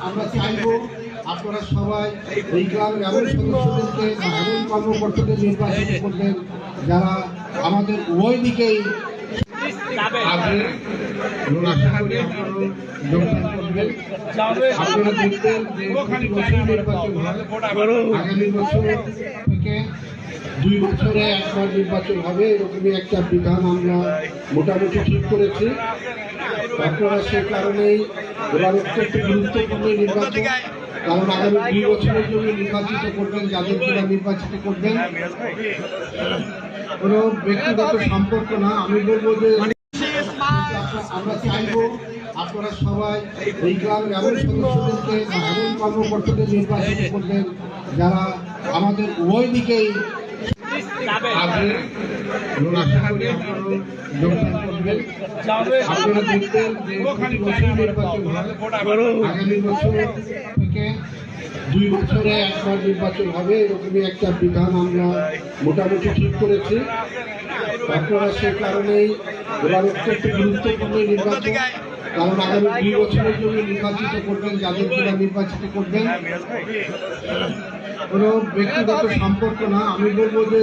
আমরা চাইবো আপনারা সবাই এই গ্রামের এমন সদস্যদেরকে বা এমন কর্মকর্তাদের নির্বাচন করবেন যারা আমাদের উভয় দিকেই আগে আশা করি আপনারা যোগদান করবেন। আপনারা দেখবেন যে প্রতি বছর নির্বাচন হয়, আগামী বছর থেকে 2 বছরে একবার নির্বাচন হবে, এরকমই একটা বিধান আমরা মোটামুটি ঠিক করেছি। আপনারা সেই কারণেই এবার অত্যন্ত গুরুত্বপূর্ণ নির্বাচন, কারণ আগামী 2 বছরের জন্য নির্বাচিত করবেন, যাদের কিনা নির্বাচিত করবেন কোনো ব্যক্তিগত সম্পর্ক না। আমি বলবো যে আমরা চাইবো আপনারা সবাই এই গ্রামের এমন সদস্যদেরকে বা এমন কর্মকর্তাদের নির্বাচন করবেন যারা আমাদের উভয় দিকেই আগে আশা করি আপনারা যোগদান করবেন। আপনারা দেখবেন যে প্রতি বছর নির্বাচন হয়, আগামী বছর থেকে 2 বছরে একবার নির্বাচন হবে, এরকমই একটা বিধান আমরা মোটামুটি ঠিক করেছি। আপনারা সেই কারণেই এবার অত্যন্ত গুরুত্বপূর্ণ নির্বাচন, কারণ আগামী 2 বছরের জন্য নির্বাচিত করবেন, যাদের কিনা নির্বাচিত করবেন কোনো ব্যক্তিগত সম্পর্ক না। আমি বলবো যে